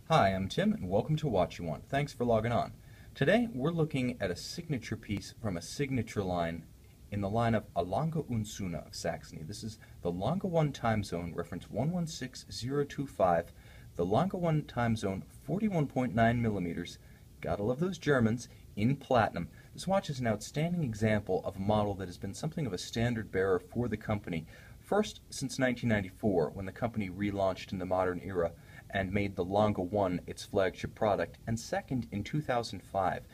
Hi, I'm Tim, and welcome to Watch You Want. Thanks for logging on. Today, we're looking at a signature piece from a signature line in the line of a Lange Söhne of Saxony. This is the Lange 1 time zone, reference 116025, the Lange 1 time zone, 41.9 millimeters. Gotta love those Germans, in platinum. This watch is an outstanding example of a model that has been something of a standard bearer for the company. First, since 1994, when the company relaunched in the modern era and made the Lange 1 its flagship product, and second in 2005,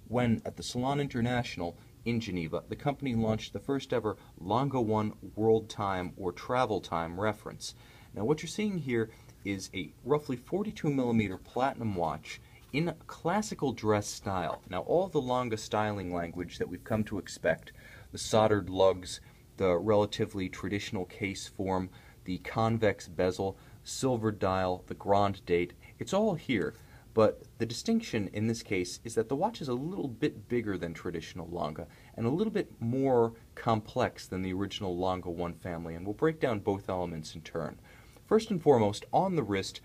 when at the Salon International in Geneva, the company launched the first ever Lange 1 World Time or Travel Time reference. Now what you're seeing here is a roughly 42 millimeter platinum watch in classical dress style. Now all the Lange styling language that we've come to expect, the soldered lugs, the relatively traditional case form, the convex bezel, silver dial, the grand date, it's all here. But the distinction in this case is that the watch is a little bit bigger than traditional Lange and a little bit more complex than the original Lange 1 family, and we'll break down both elements in turn. First and foremost, on the wrist,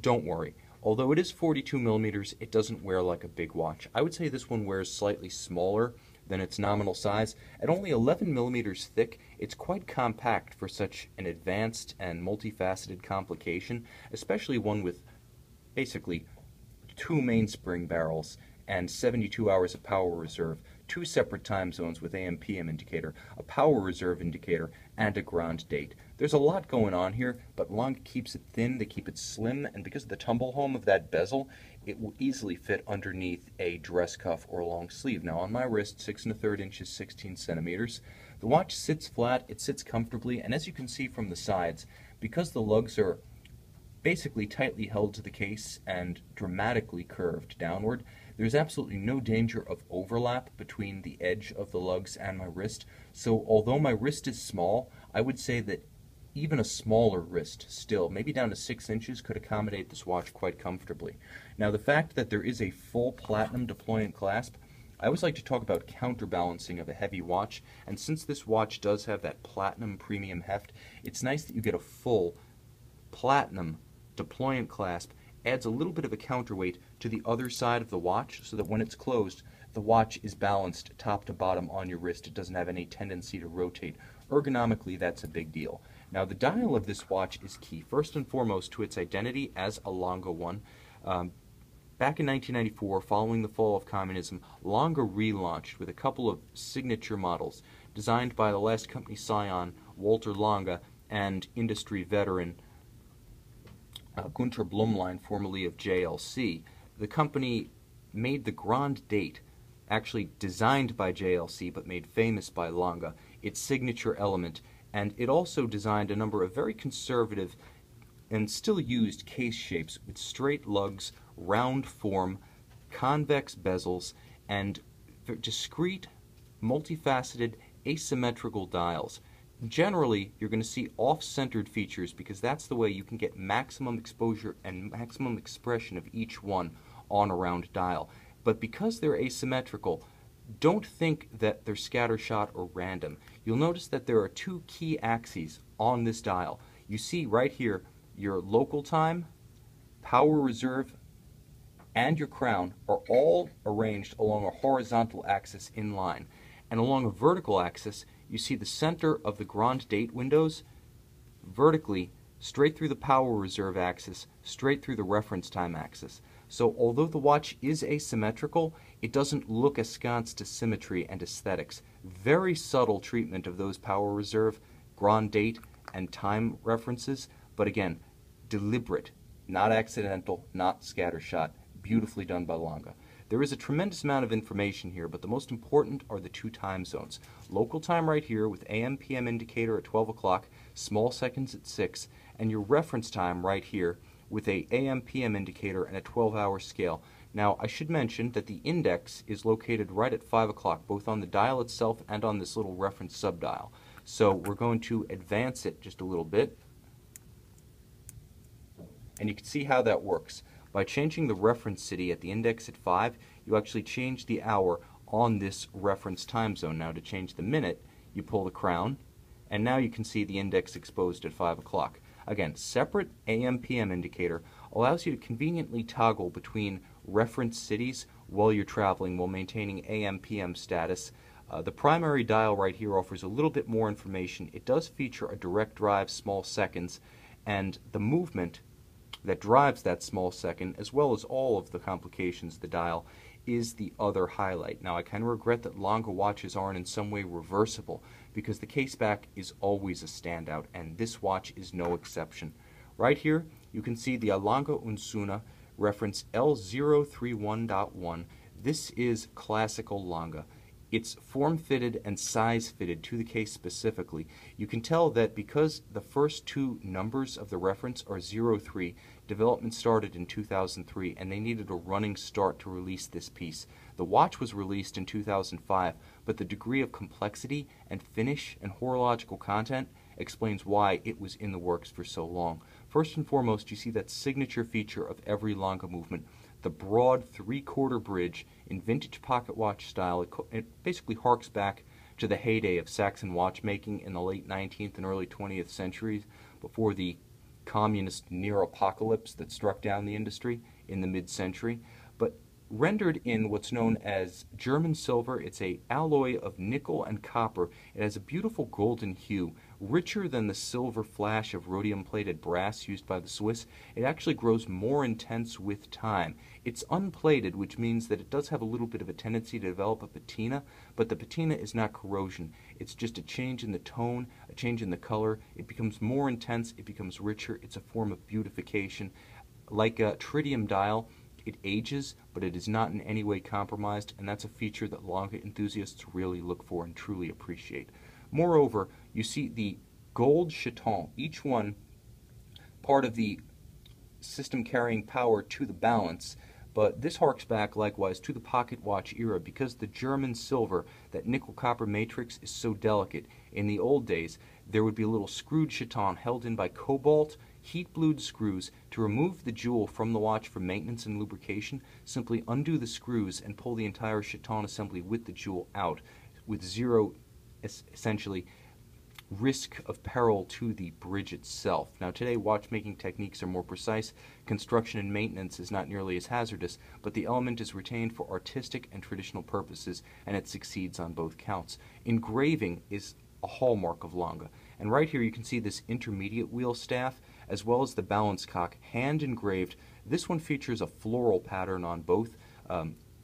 don't worry. Although it is 42 millimeters, it doesn't wear like a big watch. I would say this one wears slightly smaller than its nominal size. At only 11 millimeters thick, it's quite compact for such an advanced and multifaceted complication, especially one with basically two mainspring barrels and 72 hours of power reserve, two separate time zones with AM/PM indicator, a power reserve indicator, and a grand date. There's a lot going on here, but Lange keeps it thin, they keep it slim, and because of the tumble home of that bezel, it will easily fit underneath a dress cuff or a long sleeve. Now on my wrist, 6 1/3 inches, 16 centimeters. The watch sits flat, it sits comfortably, and as you can see from the sides, because the lugs are basically tightly held to the case and dramatically curved downward, there's absolutely no danger of overlap between the edge of the lugs and my wrist. So although my wrist is small, I would say that even a smaller wrist still, maybe down to 6 inches, could accommodate this watch quite comfortably. Now the fact that there is a full platinum deployant clasp, I always like to talk about counterbalancing of a heavy watch, and since this watch does have that platinum premium heft, it's nice that you get a full platinum deployant clasp. Adds a little bit of a counterweight to the other side of the watch so that when it's closed, the watch is balanced top to bottom on your wrist. It doesn't have any tendency to rotate. Ergonomically, that's a big deal. Now, the dial of this watch is key, first and foremost, to its identity as a Lange 1. Back in 1994, following the fall of communism, Lange relaunched with a couple of signature models designed by the last company scion, Walter Lange, and industry veteran Günter Blumlein, formerly of JLC. The company made the grand date, actually designed by JLC but made famous by Lange, its signature element, and it also designed a number of very conservative and still used case shapes with straight lugs, round form, convex bezels, and discrete, multifaceted, asymmetrical dials. Generally, you're going to see off-centered features because that's the way you can get maximum exposure and maximum expression of each one on a round dial. But because they're asymmetrical, don't think that they're scattershot or random. You'll notice that there are two key axes on this dial. You see right here, your local time, power reserve, and your crown are all arranged along a horizontal axis in line. And along a vertical axis, you see the center of the grand date windows vertically, straight through the power reserve axis, straight through the reference time axis. So although the watch is asymmetrical, it doesn't look askance to symmetry and aesthetics. Very subtle treatment of those power reserve, grand date, and time references, but again, deliberate, not accidental, not scattershot, beautifully done by Lange. There is a tremendous amount of information here, but the most important are the two time zones. Local time right here with AM/PM indicator at 12 o'clock, small seconds at 6, and your reference time right here with a AM/PM indicator and a 12-hour scale. Now, I should mention that the index is located right at 5 o'clock, both on the dial itself and on this little reference subdial. So we're going to advance it just a little bit, and you can see how that works. By changing the reference city at the index at 5, you actually change the hour on this reference time zone. Now to change the minute, you pull the crown, and now you can see the index exposed at 5 o'clock. Again, separate AM/PM indicator allows you to conveniently toggle between reference cities while you're traveling while maintaining AM/PM status. The primary dial right here offers a little bit more information. It does feature a direct drive small seconds, and the movement that drives that small second, as well as all of the complications of the dial, is the other highlight. Now, I kind of regret that Lange watches aren't in some way reversible, because the case back is always a standout, and this watch is no exception. Right here, you can see the Lange Söhne reference L031.1. This is classical Lange. It's form-fitted and size-fitted to the case specifically. You can tell that because the first two numbers of the reference are 03, development started in 2003, and they needed a running start to release this piece. The watch was released in 2005, but the degree of complexity and finish and horological content explains why it was in the works for so long. First and foremost, you see that signature feature of every Lange movement, the broad three-quarter bridge in vintage pocket watch style. It basically harks back to the heyday of Saxon watchmaking in the late 19th and early 20th centuries, before the communist near apocalypse that struck down the industry in the mid-century. But rendered in what's known as German silver, it's a alloy of nickel and copper. It has a beautiful golden hue, richer than the silver flash of rhodium-plated brass used by the Swiss. It actually grows more intense with time. It's unplated, which means that it does have a little bit of a tendency to develop a patina, but the patina is not corrosion. It's just a change in the tone, a change in the color. It becomes more intense, it becomes richer. It's a form of beautification. Like a tritium dial, it ages, but it is not in any way compromised, and that's a feature that Lange enthusiasts really look for and truly appreciate. Moreover, you see the gold chaton, each one part of the system carrying power to the balance, but this harks back likewise to the pocket watch era because the German silver, that nickel copper matrix, is so delicate. In the old days, there would be a little screwed chaton held in by cobalt heat-blued screws. To remove the jewel from the watch for maintenance and lubrication, simply undo the screws and pull the entire chaton assembly with the jewel out, with zero, essentially, risk of peril to the bridge itself. Now, today watchmaking techniques are more precise, construction and maintenance is not nearly as hazardous, but the element is retained for artistic and traditional purposes, and it succeeds on both counts. Engraving is a hallmark of Lange, and right here you can see this intermediate wheel staff as well as the balance cock hand engraved. This one features a floral pattern on both,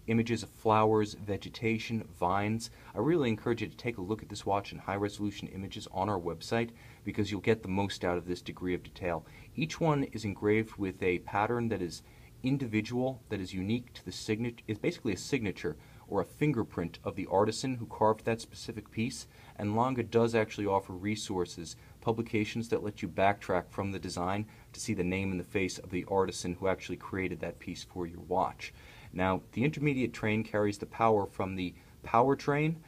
images of flowers, vegetation, vines. I really encourage you to take a look at this watch in high-resolution images on our website because you'll get the most out of this degree of detail. Each one is engraved with a pattern that is individual, that is unique to the signature. It's basically a signature or a fingerprint of the artisan who carved that specific piece, and Lange does actually offer resources, publications that let you backtrack from the design to see the name and the face of the artisan who actually created that piece for your watch. Now, the intermediate train carries the power from the power train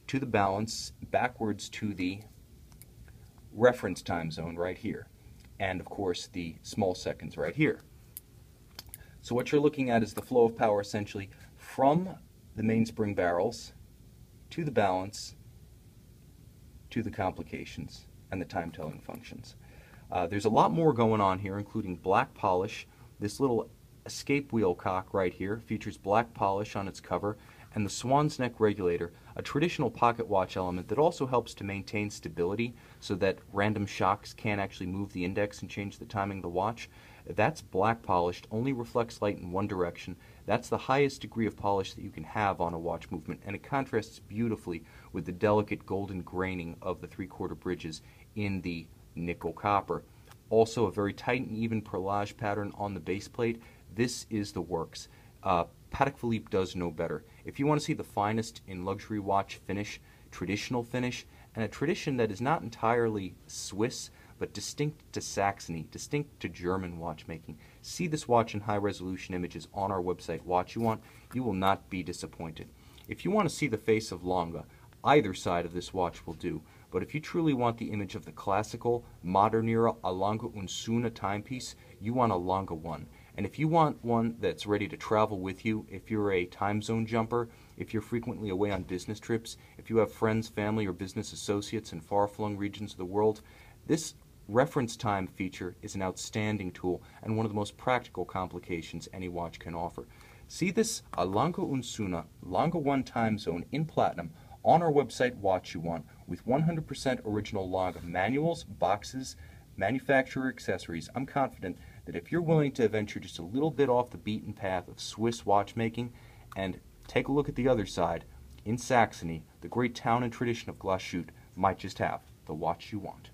to the balance, backwards to the reference time zone right here, and of course the small seconds right here. So what you're looking at is the flow of power essentially from the mainspring barrels to the balance to the complications and the time-telling functions. There's a lot more going on here, including black polish. This little escape wheel cock right here features black polish on its cover, and the swan's neck regulator, a traditional pocket watch element that also helps to maintain stability so that random shocks can't actually move the index and change the timing of the watch. That's black polished, only reflects light in one direction. That's the highest degree of polish that you can have on a watch movement, and it contrasts beautifully with the delicate golden graining of the three-quarter bridges in the nickel copper. Also a very tight and even perlage pattern on the base plate. This is the works. Patek Philippe does no better. If you want to see the finest in luxury watch finish, traditional finish, and a tradition that is not entirely Swiss, but distinct to Saxony, distinct to German watchmaking, see this watch in high-resolution images on our website, Watch You Want. You will not be disappointed. If you want to see the face of Lange, either side of this watch will do. But if you truly want the image of the classical, modern era, a Lange Söhne timepiece, you want a Lange one. And if you want one that's ready to travel with you, if you're a time zone jumper, if you're frequently away on business trips, if you have friends, family, or business associates in far-flung regions of the world, this reference time feature is an outstanding tool and one of the most practical complications any watch can offer. See this Lange Söhne, Lange 1 time zone in platinum on our website Watch You Want with 100% original Lange manuals, boxes, manufacturer accessories. I'm confident that if you're willing to venture just a little bit off the beaten path of Swiss watchmaking and take a look at the other side, in Saxony, the great town and tradition of Glashutte might just have the watch you want.